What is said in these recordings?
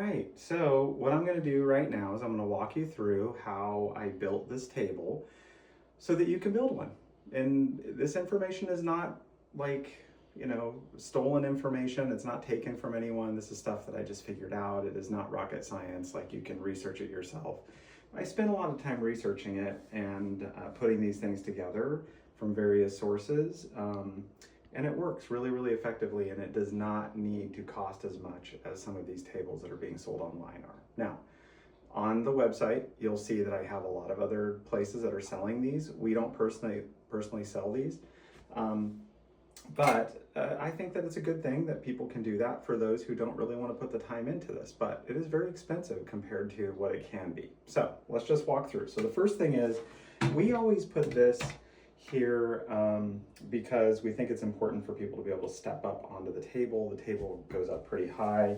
right, so what I'm going to do right now is I'm going to walk you through how I built this table so that you can build one. And this information is not like, stolen information. It's not taken from anyone. This is stuff that I just figured out. It is not rocket science, like you can research it yourself. I spent a lot of time researching it and putting these things together from various sources. And it works really, really effectively, and it does not need to cost as much as some of these tables that are being sold online are. Now, on the website, you'll see that I have a lot of other places that are selling these. We don't personally sell these, but I think that it's a good thing that people can do that for those who don't really want to put the time into this, but it is very expensive compared to what it can be. So let's just walk through. So the first thing is, we always put this here because we think it's important for people to be able to step up onto the table. The table goes up pretty high,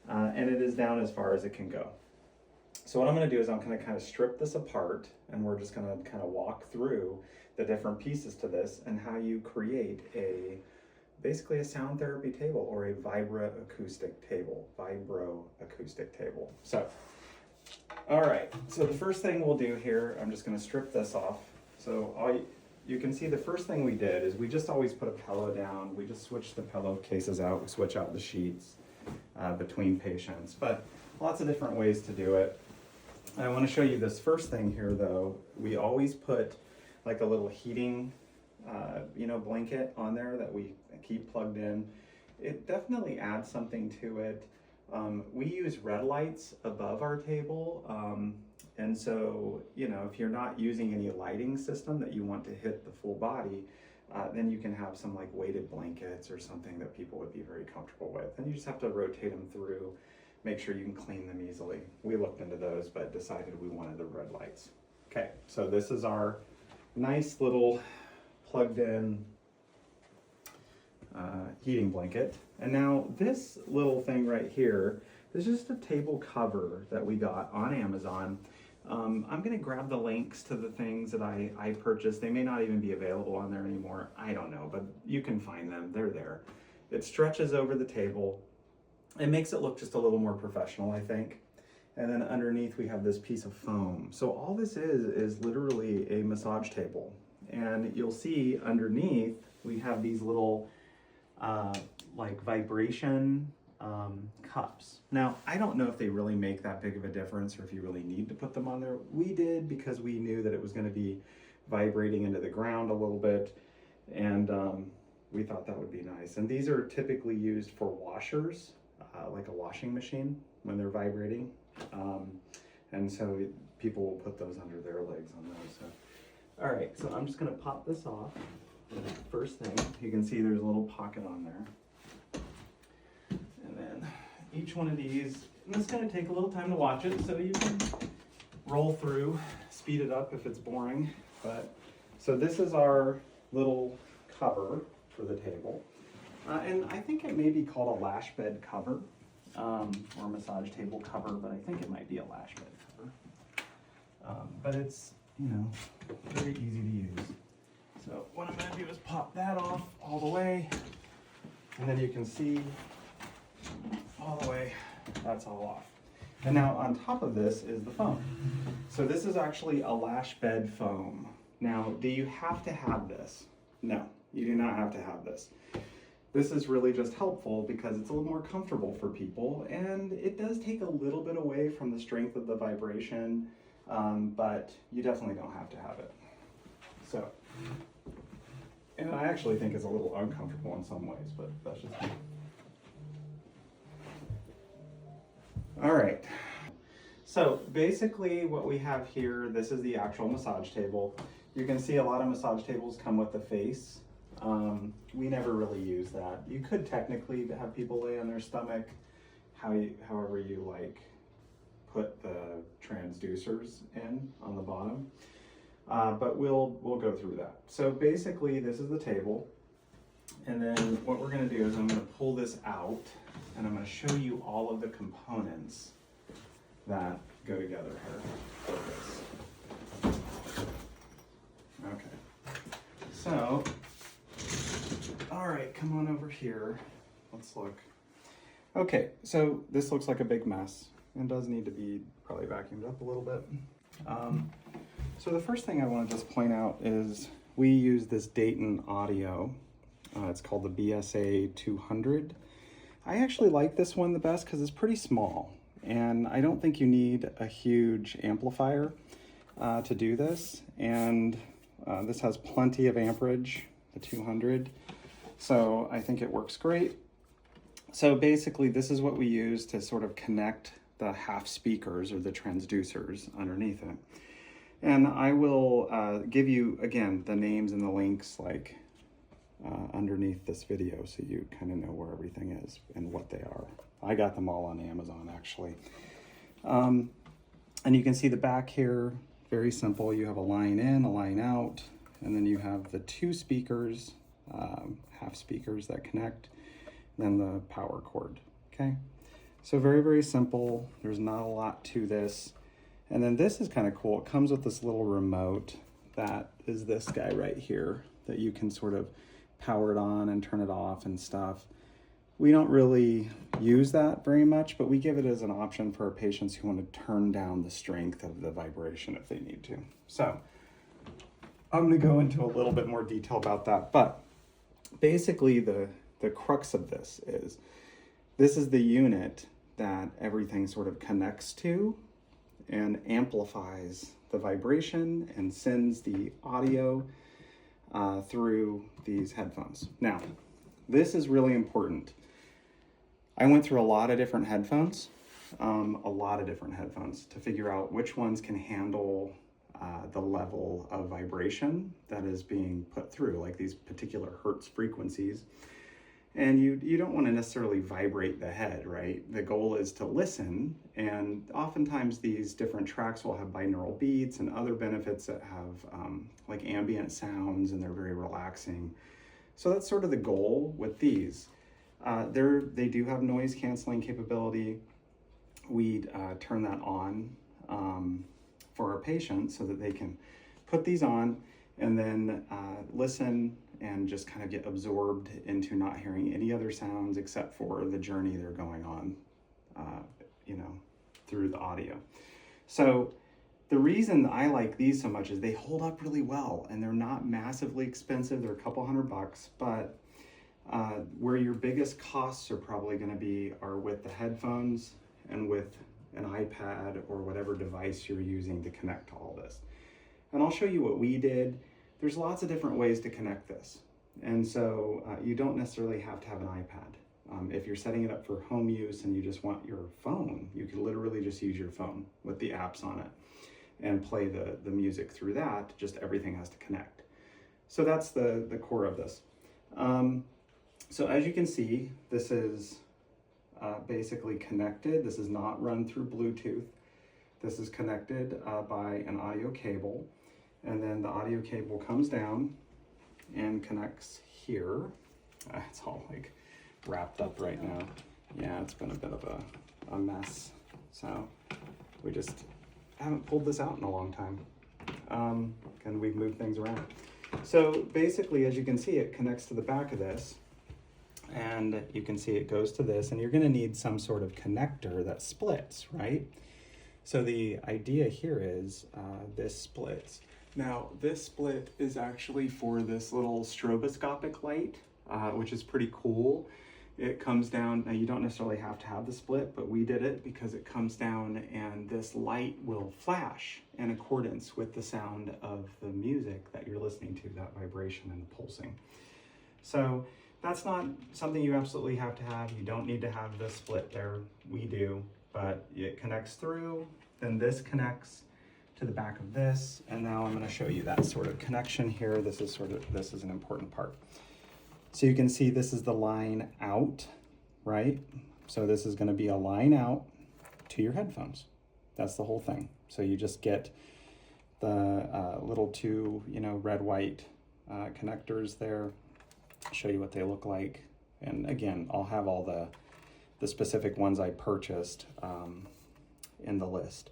and it is down as far as it can go. So what I'm going to do is I'm going to kind of strip this apart, and we're just going to kind of walk through the different pieces to this and how you create basically a sound therapy table, or a vibroacoustic table. So, all right, so the first thing we'll do here, I'm just going to strip this off. So you can see the first thing we did is we just always put a pillow down. We just switch the pillowcases out, we switch out the sheets between patients, but lots of different ways to do it. I want to show you this first thing here though. We always put like a little heating blanket on there that we keep plugged in. It definitely adds something to it. We use red lights above our table. And so, if you're not using any lighting system that you want to hit the full body, then you can have some like weighted blankets or something that people would be very comfortable with. And you just have to rotate them through, make sure you can clean them easily. We looked into those, but decided we wanted the red lights. Okay, so this is our nice little plugged in heating blanket. And now this little thing right here, this is just a table cover that we got on Amazon. I'm going to grab the links to the things that I purchased. They may not even be available on there anymore. I don't know, but you can find them. They're there. It stretches over the table. It makes it look just a little more professional, I think. And then underneath we have this piece of foam. So all this is literally a massage table. And you'll see underneath we have these little like vibration cups. Now, I don't know if they really make that big of a difference or if you really need to put them on there. We did because we knew that it was going to be vibrating into the ground a little bit, and we thought that would be nice. And these are typically used for washers, like a washing machine when they're vibrating. And so people will put those under their legs on those. So. All right, so I'm just going to pop this off. First thing, you can see there's a little pocket on there. And then each one of these, and it's going to take a little time to watch it, so you can roll through, speed it up if it's boring. But so this is our little cover for the table. And I think it may be called a lash bed cover, or massage table cover, but I think it might be a lash bed cover. But it's, very easy to use. So what I'm going to do is pop that off all the way, and then you can see all the way, that's all off. And now on top of this is the foam. So this is actually a lash bed foam. Now, do you have to have this? No, you do not have to have this. This is really just helpful because it's a little more comfortable for people, and it does take a little bit away from the strength of the vibration, but you definitely don't have to have it. So, and I actually think it's a little uncomfortable in some ways, but that's just me. All right, so basically what we have here, this is the actual massage table. You can see a lot of massage tables come with the face. We never really use that. You could technically have people lay on their stomach, however you like, put the transducers in on the bottom. But we'll go through that. So basically this is the table, and then what we're going to do is I'm going to pull this out, and I'm going to show you all of the components that go together here for this. Okay, so all right, come on over here. Let's look. Okay, so this looks like a big mess and does need to be probably vacuumed up a little bit. So the first thing I want to just point out is we use this Dayton audio. It's called the BSA 200. I actually like this one the best because it's pretty small, and I don't think you need a huge amplifier to do this. And this has plenty of amperage, the 200, so I think it works great. So basically this is what we use to sort of connect the half speakers or the transducers underneath it. And I will give you, again, the names and the links like underneath this video so you kind of know where everything is and what they are. I got them all on Amazon, actually. And you can see the back here, very simple. You have a line in, a line out, and then you have the two speakers, half speakers that connect, then the power cord, okay? So very, very simple. There's not a lot to this. And then this is kind of cool. It comes with this little remote that is this guy right here that you can sort of power it on and turn it off and stuff. We don't really use that very much, but we give it as an option for our patients who want to turn down the strength of the vibration if they need to. So I'm going to go into a little bit more detail about that, but basically the crux of this is the unit that everything sort of connects to and amplifies the vibration and sends the audio through these headphones. Now, this is really important. I went through a lot of different headphones to figure out which ones can handle the level of vibration that is being put through, like these particular hertz frequencies. And you don't want to necessarily vibrate the head, right? The goal is to listen, and oftentimes these different tracks will have binaural beats and other benefits that have like ambient sounds, and they're very relaxing. So that's sort of the goal with these. They do have noise canceling capability. We turn that on for our patients so that they can put these on and then listen and just kind of get absorbed into not hearing any other sounds except for the journey they're going on, through the audio. So the reason I like these so much is they hold up really well, and they're not massively expensive. They're a couple $100, but where your biggest costs are probably going to be are with the headphones and with an iPad or whatever device you're using to connect to all this. And I'll show you what we did. There's lots of different ways to connect this. And so you don't necessarily have to have an iPad. If you're setting it up for home use and you just want your phone, you can literally just use your phone with the apps on it and play the music through that. Just everything has to connect. So that's the core of this. So as you can see, this is basically connected. This is not run through Bluetooth. This is connected by an audio cable. And then the audio cable comes down and connects here. It's all like wrapped up right now. Yeah, it's been a bit of a mess. So we just haven't pulled this out in a long time. And we've moved things around. So basically, as you can see, it connects to the back of this. And you can see it goes to this, and you're gonna need some sort of connector that splits, right? So the idea here is this splits. Now, this split is actually for this little stroboscopic light, which is pretty cool. It comes down, now you don't necessarily have to have the split, but we did it because it comes down and this light will flash in accordance with the sound of the music that you're listening to, that vibration and pulsing. So that's not something you absolutely have to have. You don't need to have the split there. We do, but it connects through, then this connects to the back of this, and now I'm going to show you that sort of connection here. This is an important part. So you can see this is the line out, right? So this is going to be a line out to your headphones. That's the whole thing. So you just get the little two, red, white connectors there. I'll show you what they look like. And again, I'll have all the specific ones I purchased in the list.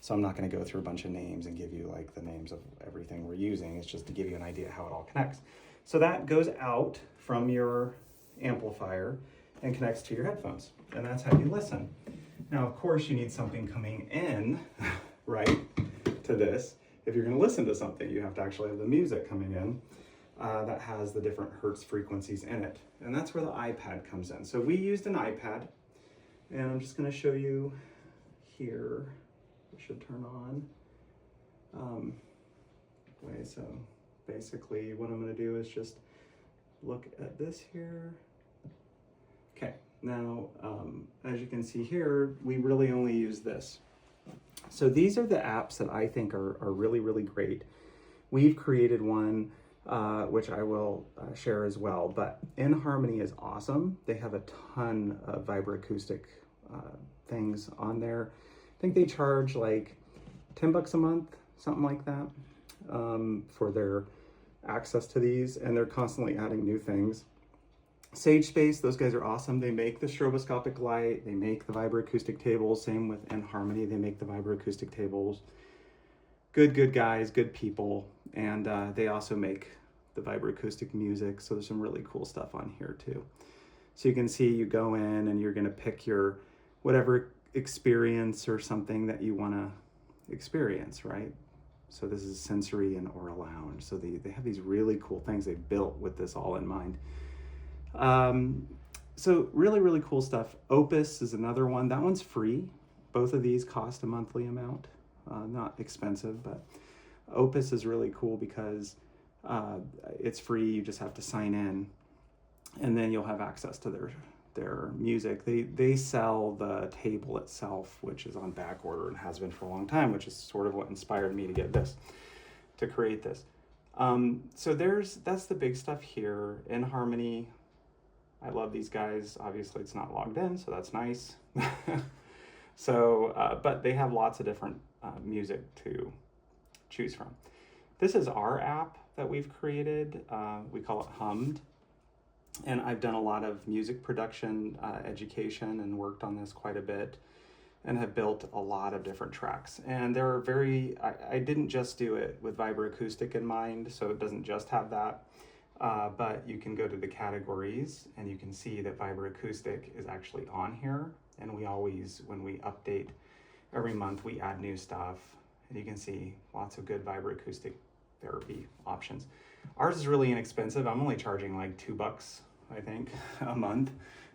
So I'm not going to go through a bunch of names and give you like the names of everything we're using. It's just to give you an idea how it all connects. So that goes out from your amplifier, and connects to your headphones. And that's how you listen. Now, of course, you need something coming in, right, to this. If you're going to listen to something, you have to actually have the music coming in that has the different hertz frequencies in it. And that's where the iPad comes in. So we used an iPad, and I'm just going to show you here. It should turn on. So basically what I'm going to do is just look at this here. Okay, now as you can see here, we really only use this. So these are the apps that I think are really, really great. We've created one which I will share as well, but InHarmony is awesome. They have a ton of vibroacoustic things on there. I think they charge like $10 a month, something like that, for their access to these, and they're constantly adding new things. Sage Space, those guys are awesome. They make the stroboscopic light, they make the vibroacoustic tables. Same with InHarmony, they make the vibroacoustic tables. Good guys, good people, and they also make the vibroacoustic music, so there's some really cool stuff on here too. So you can see, you go in and you're gonna pick your whatever experience or something that you wanna experience, right? So this is sensory and aura lounge. So they have these really cool things they built with this all in mind. So really, really cool stuff. Opus is another one. That one's free. Both of these cost a monthly amount. Not expensive, but Opus is really cool because it's free. You just have to sign in, and then you'll have access to their music. They sell the table itself, which is on back order and has been for a long time, which is sort of what inspired me to get this, to create this. So that's the big stuff here. InHarmony, I love these guys. Obviously it's not logged in, so that's nice. So, but they have lots of different music to choose from. This is our app that we've created. We call it Hummed. And I've done a lot of music production, education, and worked on this quite a bit, and have built a lot of different tracks. And there are I didn't just do it with vibroacoustic in mind, so it doesn't just have that, but you can go to the categories and you can see that vibroacoustic is actually on here. And we always, when we update every month, we add new stuff, and you can see lots of good vibroacoustic therapy options. Ours is really inexpensive. I'm only charging like $2, I think, a month,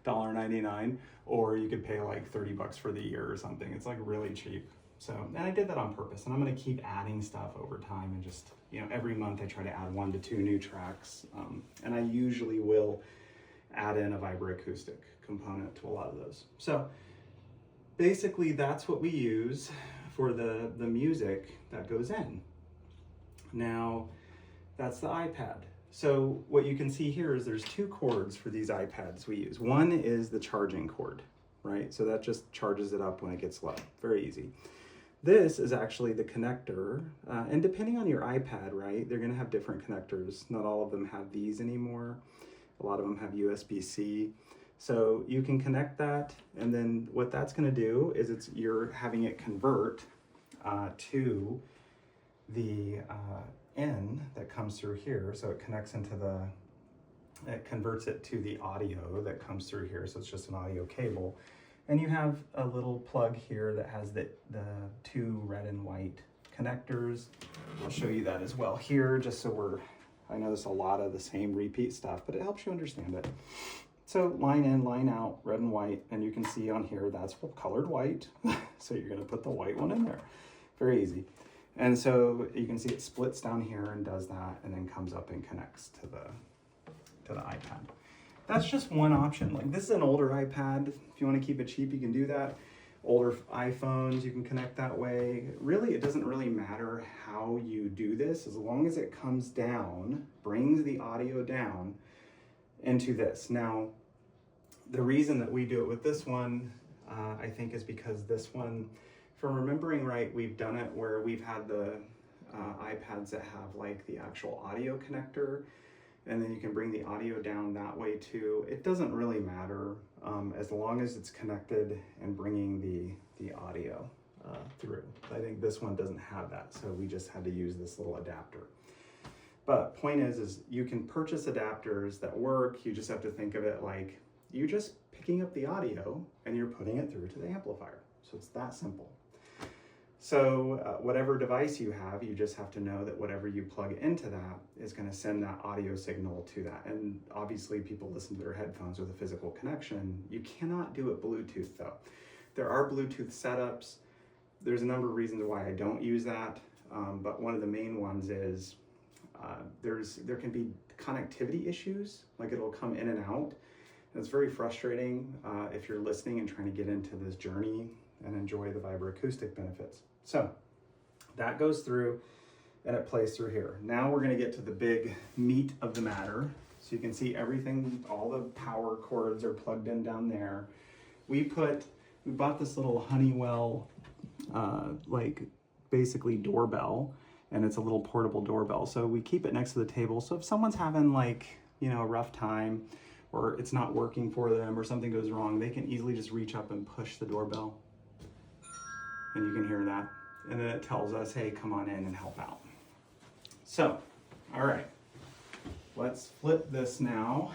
$1.99, or you could pay like $30 for the year or something. It's like really cheap. So, and I did that on purpose, and I'm going to keep adding stuff over time, and just, every month I try to add 1 to 2 new tracks, and I usually will add in a vibroacoustic component to a lot of those. So basically that's what we use for the music that goes in. Now, that's the iPad. So what you can see here is there's 2 cords for these iPads we use. One is the charging cord, right? So that just charges it up when it gets low. Very easy. This is actually the connector, and depending on your iPad, right, they're gonna have different connectors. Not all of them have these anymore. A lot of them have USB-C. So you can connect that, and then what that's gonna do is you're having it convert to the in that comes through here. So it connects it converts it to the audio that comes through here. So it's just an audio cable. And you have a little plug here that has the 2 red and white connectors. I'll show you that as well here, just so I know there's a lot of the same repeat stuff, but it helps you understand it. So line in, line out, red and white, and you can see on here, that's colored white. So you're gonna put the white one in there. Very easy. And so you can see it splits down here and does that, and then comes up and connects to the iPad. That's just one option. Like, this is an older iPad. If you want to keep it cheap, you can do that. Older iPhones, you can connect that way. Really, it doesn't really matter how you do this, as long as it comes down, brings the audio down into this. Now, the reason that we do it with this one, I think, is because this one, if I'm remembering right, we've done it where we've had the iPads that have like the actual audio connector, and then you can bring the audio down that way too. It doesn't really matter, as long as it's connected and bringing the audio through. I think this one doesn't have that, so we just had to use this little adapter. But point is you can purchase adapters that work. You just have to think of it like you're just picking up the audio and you're putting it through to the amplifier. So it's that simple. So whatever device you have, you just have to know that whatever you plug into that is going to send that audio signal to that. And obviously people listen to their headphones with a physical connection. You cannot do it Bluetooth though. There are Bluetooth setups. There's a number of reasons why I don't use that. But one of the main ones is there can be connectivity issues, like it'll come in and out. And it's very frustrating if you're listening and trying to get into this journey and enjoy the vibroacoustic benefits. So that goes through and it plays through here. Now we're going to get to the big meat of the matter. So you can see everything, all the power cords are plugged in down there. We bought this little Honeywell, like basically doorbell, and it's a little portable doorbell. So we keep it next to the table. So if someone's having like, you know, a rough time or it's not working for them or something goes wrong, they can easily just reach up and push the doorbell. And you can hear that. And then it tells us, hey, come on in and help out. So, all right, let's flip this now.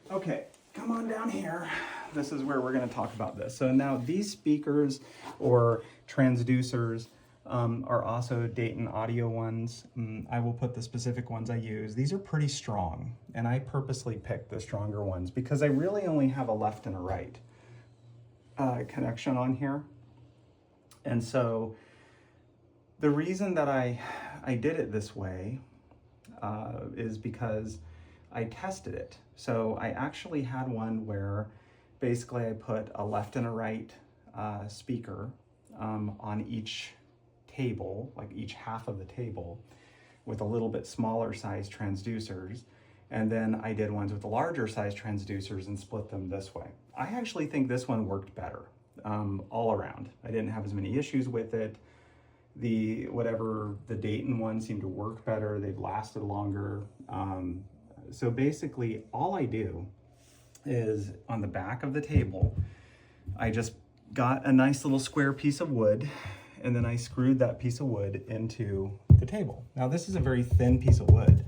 Okay, come on down here. This is where we're gonna talk about this. So now these speakers or transducers are also Dayton Audio ones. I will put the specific ones I use. These are pretty strong, and I purposely picked the stronger ones because I really only have a left and a right connection on here. And so the reason that I did it this way is because I tested it. So I actually had one where basically I put a left and a right speaker on each table, like each half of the table, with a little bit smaller size transducers. And then I did ones with the larger size transducers and split them this way. I actually think this one worked better all around. I didn't have as many issues with it. The Dayton one seemed to work better. They've lasted longer. So basically all I do is on the back of the table, I just got a nice little square piece of wood, and then I screwed that piece of wood into the table. Now this is a very thin piece of wood.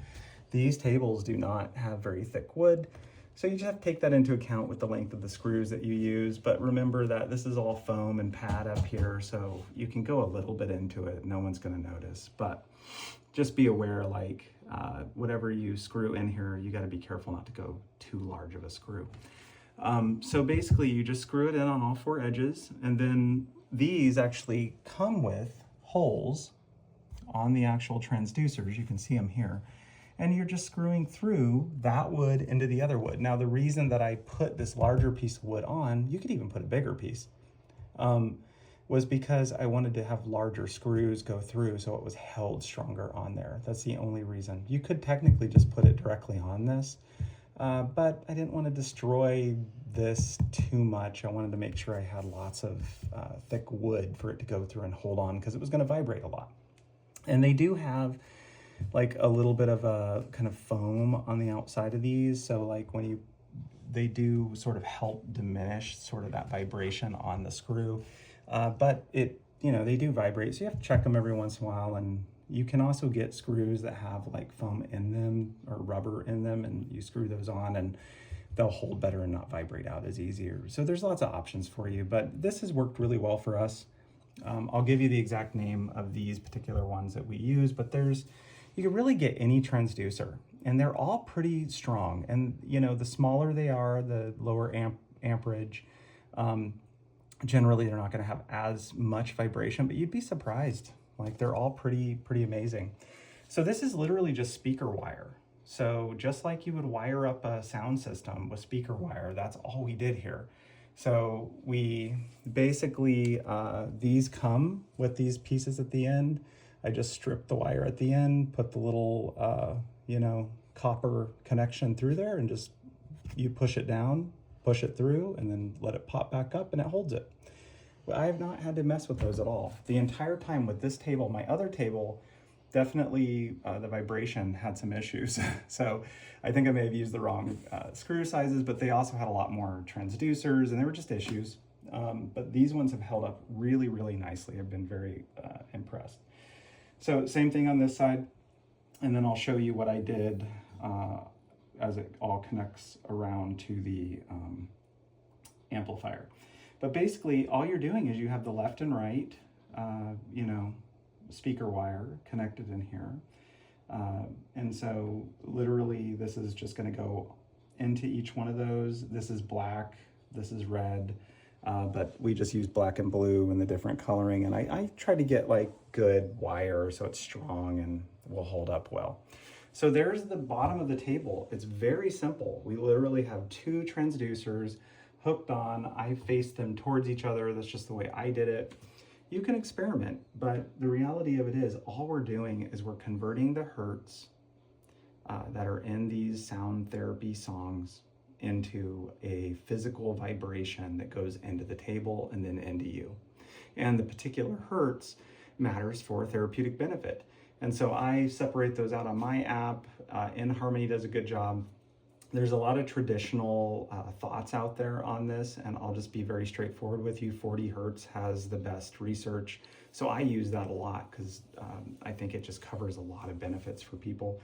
These tables do not have very thick wood, so you just have to take that into account with the length of the screws that you use. But remember that this is all foam and pad up here, so you can go a little bit into it. No one's gonna notice, but just be aware, like whatever you screw in here, you gotta be careful not to go too large of a screw. So basically you just screw it in on all four edges, and then these actually come with holes on the actual transducers. You can see them here. And you're just screwing through that wood into the other wood. Now the reason that I put this larger piece of wood on, you could even put a bigger piece, was because I wanted to have larger screws go through so it was held stronger on there. That's the only reason. You could technically just put it directly on this, but I didn't want to destroy this too much. I wanted to make sure I had lots of thick wood for it to go through and hold on, because it was going to vibrate a lot. And they do have like a little bit of a kind of foam on the outside of these, so like they do sort of help diminish sort of that vibration on the screw, but they do vibrate, so you have to check them every once in a while. And you can also get screws that have like foam in them or rubber in them, and you screw those on and they'll hold better and not vibrate out as easier. So there's lots of options for you, but this has worked really well for us. I'll give you the exact name of these particular ones that we use, but you can really get any transducer, and they're all pretty strong. And the smaller they are, the lower amperage. Generally, they're not going to have as much vibration, but you'd be surprised. Like, they're all pretty amazing. So this is literally just speaker wire. So just like you would wire up a sound system with speaker wire, that's all we did here. So we basically, these come with these pieces at the end. I just stripped the wire at the end, put the little, copper connection through there, and just, you push it down, push it through, and then let it pop back up, and it holds it. I have not had to mess with those at all. The entire time with this table. My other table, definitely the vibration had some issues. So I think I may have used the wrong screw sizes, but they also had a lot more transducers, and they were just issues. But these ones have held up really, really nicely. I've been very impressed. So same thing on this side, and then I'll show you what I did as it all connects around to the amplifier. But basically, all you're doing is you have the left and right, you know, speaker wire connected in here. And so literally this is just going to go into each one of those. This is black, this is red, but we just use black and blue and the different coloring. And I try to get like good wire so it's strong and will hold up well. So there's the bottom of the table. It's very simple. We literally have two transducers hooked on. I face them towards each other. That's just the way I did it. You can experiment, but the reality of it is all we're doing is we're converting the hertz that are in these sound therapy songs into a physical vibration that goes into the table and then into you. And the particular hertz matters for therapeutic benefit. And so I separate those out on my app. InHarmony does a good job. There's a lot of traditional thoughts out there on this, and I'll just be very straightforward with you. 40 hertz has the best research, so I use that a lot because I think it just covers a lot of benefits for people.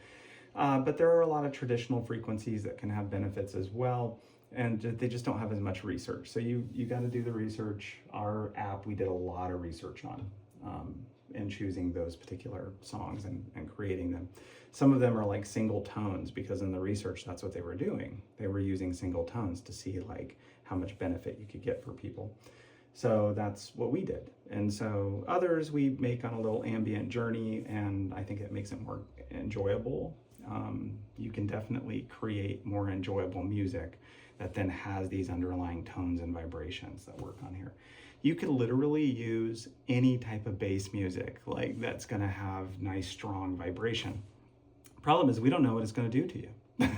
But there are a lot of traditional frequencies that can have benefits as well, and they just don't have as much research. So you got to do the research. Our app, we did a lot of research on in choosing those particular songs and creating them. Some of them are like single tones because in the research, that's what they were doing. They were using single tones to see like how much benefit you could get for people. So that's what we did. And so others we make on a little ambient journey, and I think it makes it more enjoyable. You can definitely create more enjoyable music that then has these underlying tones and vibrations that work on here. You could literally use any type of bass music like that's gonna have nice strong vibration. Problem is we don't know what it's gonna do to you.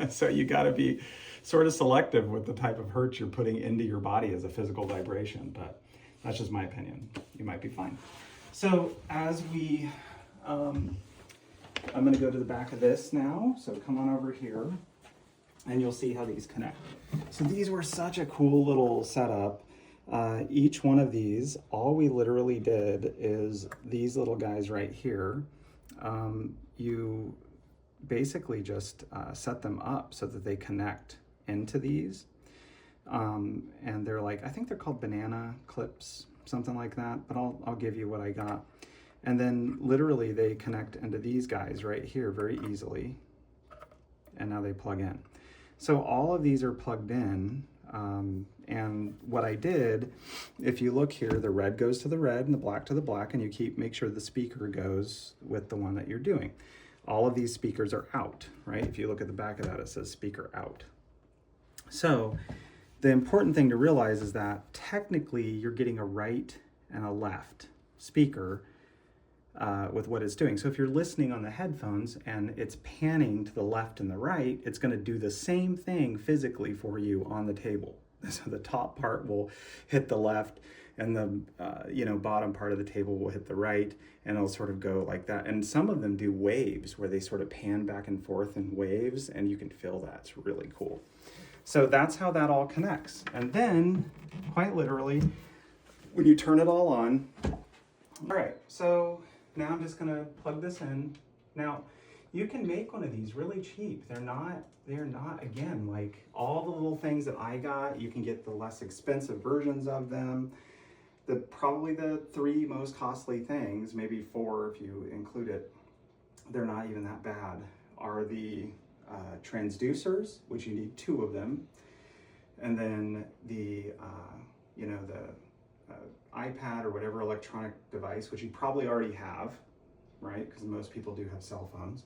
So you gotta be sort of selective with the type of hertz you're putting into your body as a physical vibration, but that's just my opinion. You might be fine. So as we, I'm gonna go to the back of this now. So come on over here and you'll see how these connect. So these were such a cool little setup. Each one of these, all we literally did is these little guys right here, you basically just set them up so that they connect into these. And they're like, I think they're called banana clips, something like that, but I'll give you what I got. And then literally they connect into these guys right here very easily. And now they plug in. So all of these are plugged in. And what I did, if you look here, the red goes to the red and the black to the black, and you make sure the speaker goes with the one that you're doing. All of these speakers are out, right? If you look at the back of that, it says speaker out. So the important thing to realize is that technically you're getting a right and a left speaker with what it's doing. So if you're listening on the headphones and it's panning to the left and the right, it's going to do the same thing physically for you on the table. So the top part will hit the left and the bottom part of the table will hit the right, and it'll sort of go like that. And some of them do waves where they sort of pan back and forth in waves, and you can feel that. It's really cool. So that's how that all connects. And then, quite literally, when you turn it all on, all right, so now I'm just gonna plug this in. Now, you can make one of these really cheap. They're not, again, like all the little things that I got, you can get the less expensive versions of them. Probably the three most costly things, maybe four if you include it, they're not even that bad, are the transducers, which you need two of them, and then the iPad or whatever electronic device, which you probably already have, right? Because most people do have cell phones.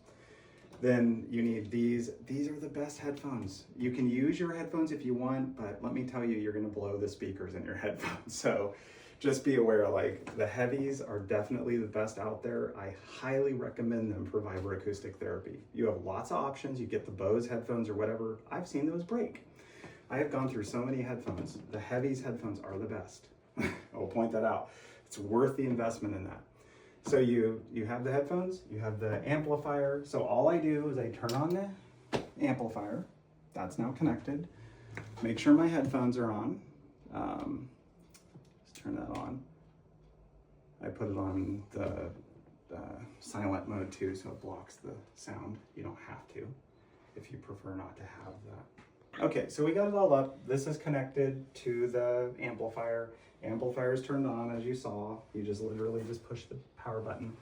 Then you need these. These are the best headphones. You can use your headphones if you want, but let me tell you, you're gonna blow the speakers in your headphones. So just be aware, like the heavies are definitely the best out there. I highly recommend them for vibroacoustic therapy. You have lots of options. You get the Bose headphones or whatever. I've seen those break. I have gone through so many headphones. The heavies headphones are the best. I'll point that out. It's worth the investment in that. So you have the headphones, you have the amplifier. So all I do is I turn on the amplifier. That's now connected. Make sure my headphones are on. Let's turn that on. I put it on the silent mode too, so it blocks the sound. You don't have to. if you prefer not to have that. Okay, so we got it all up. This is connected to the amplifier. Amplifier is turned on, as you saw. You just literally just push the power button.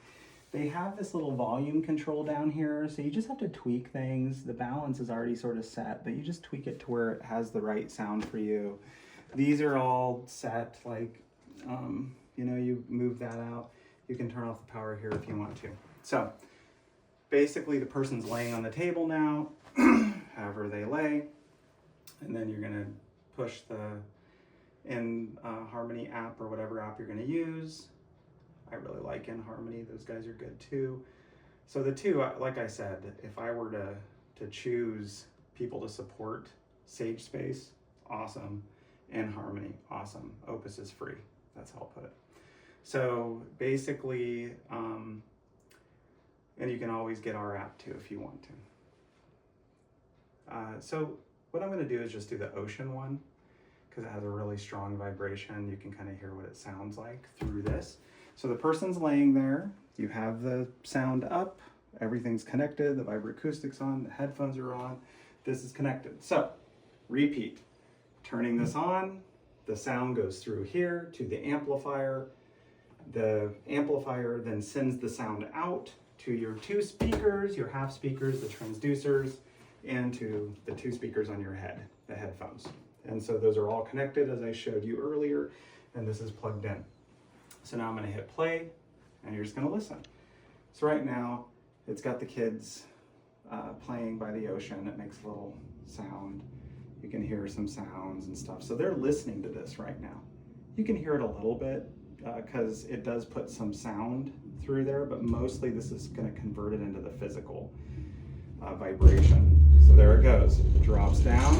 They have this little volume control down here, so you just have to tweak things. The balance is already sort of set, but you just tweak it to where it has the right sound for you. These are all set, like, you know, you move that out. You can turn off the power here if you want to. So basically the person's laying on the table now, however they lay, and then you're gonna push the Harmony app or whatever app you're gonna use. I really like InHarmony, those guys are good too. So the two, like I said, if I were to choose people to support, Sage Space, awesome. InHarmony, awesome. Opus is free, that's how I'll put it. So basically, and you can always get our app too if you want to. So what I'm gonna do is just do the Ocean one, because it has a really strong vibration. You can kind of hear what it sounds like through this. So the person's laying there, you have the sound up, everything's connected, the Vibroacoustic's on, the headphones are on, this is connected. So, repeat, turning this on, the sound goes through here to the amplifier then sends the sound out to your two speakers, your half speakers, the transducers, and to the two speakers on your head, the headphones. And so those are all connected as I showed you earlier, and this is plugged in. So now I'm gonna hit play, and you're just gonna listen. So right now, it's got the kids playing by the ocean. It makes a little sound. You can hear some sounds and stuff. So they're listening to this right now. You can hear it a little bit, because it does put some sound through there, but mostly this is gonna convert it into the physical vibration. So there it goes, it drops down,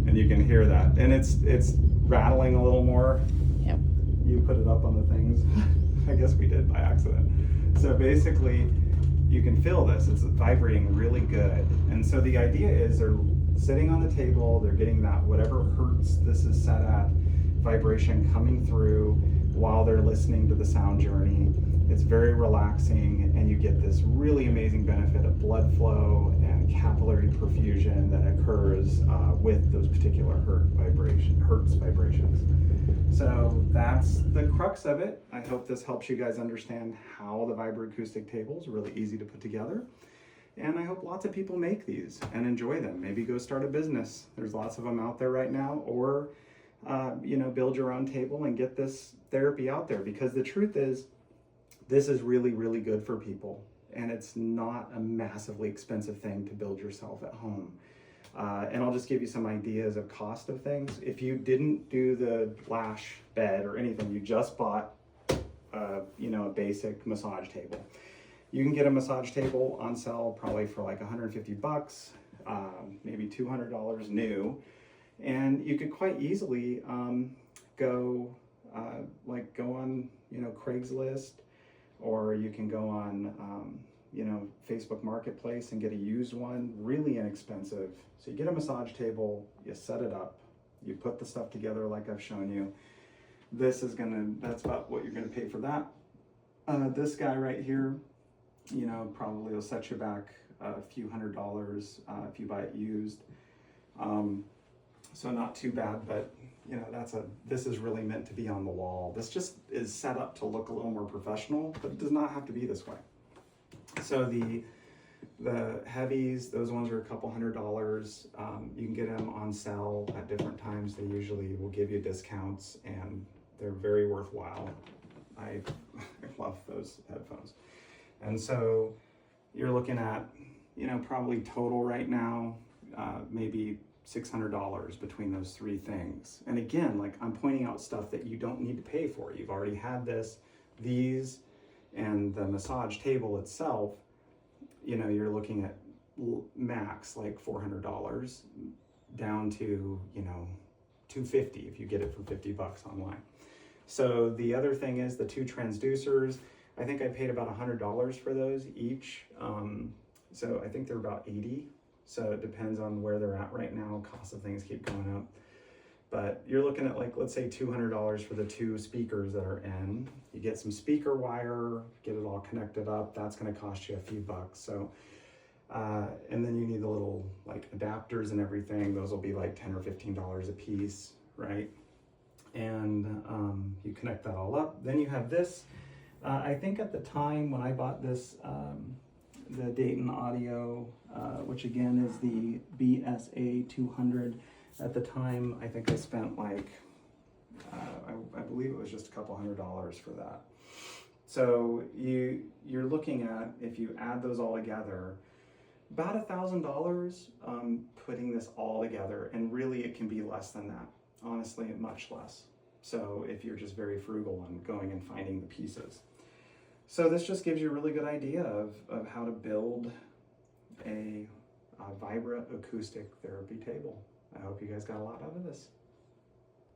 and you can hear that. And it's rattling a little more. Yep. You put it up on the things. I guess we did by accident. So basically, you can feel this. It's vibrating really good. And so the idea is they're sitting on the table, they're getting that whatever hertz this is set at, vibration coming through while they're listening to the sound journey. It's very relaxing, and you get this really amazing benefit of blood flow and capillary perfusion that occurs with those particular hertz vibrations. So that's the crux of it. I hope this helps you guys understand how the vibroacoustic table is really easy to put together. And I hope lots of people make these and enjoy them. Maybe go start a business. There's lots of them out there right now, or you know, build your own table and get this therapy out there, because the truth is, this is really, really good for people, and it's not a massively expensive thing to build yourself at home. And I'll just give you some ideas of cost of things. If you didn't do the lash bed or anything, you just bought you know, a basic massage table. You can get a massage table on sale probably for like 150 bucks, maybe $200 new. And you could quite easily go on, you know, Craigslist, or you can go on, you know, Facebook Marketplace and get a used one, really inexpensive. So you get a massage table, you set it up, you put the stuff together like I've shown you. That's about what you're gonna pay for that. This guy right here, you know, probably will set you back a few $100s if you buy it used. So not too bad, but you know, this is really meant to be on the wall. This just is set up to look a little more professional, but it does not have to be this way. So the heavies, those ones are a couple $100s. You can get them on sale at different times. They usually will give you discounts, and they're very worthwhile. I love those headphones. And so you're looking at, you know, probably total right now, maybe $600 between those three things. And again, like, I'm pointing out stuff that you don't need to pay for. You've already had these, and the massage table itself, you know, you're looking at max like $400 down to, you know, $250 if you get it for 50 bucks online. So the other thing is the two transducers. I think I paid about $100 for those each. So I think they're about 80. So it depends on where they're at right now. Cost of things keep going up. But you're looking at, like, let's say $200 for the two speakers that are in. You get some speaker wire, get it all connected up. That's gonna cost you a few bucks. So And then you need the little like adapters and everything. Those will be like $10 or $15 a piece, right? And you connect that all up. Then you have this. I think at the time when I bought this, the Dayton Audio, which again is the BSA 200. At the time, I think I spent like, I believe it was just a couple $100 for that. So you're looking at, if you add those all together, about $1,000 putting this all together, and really it can be less than that. Honestly, much less. So if you're just very frugal and going and finding the pieces. So this just gives you a really good idea of how to build a Vibroacoustic therapy table. I hope you guys got a lot out of this.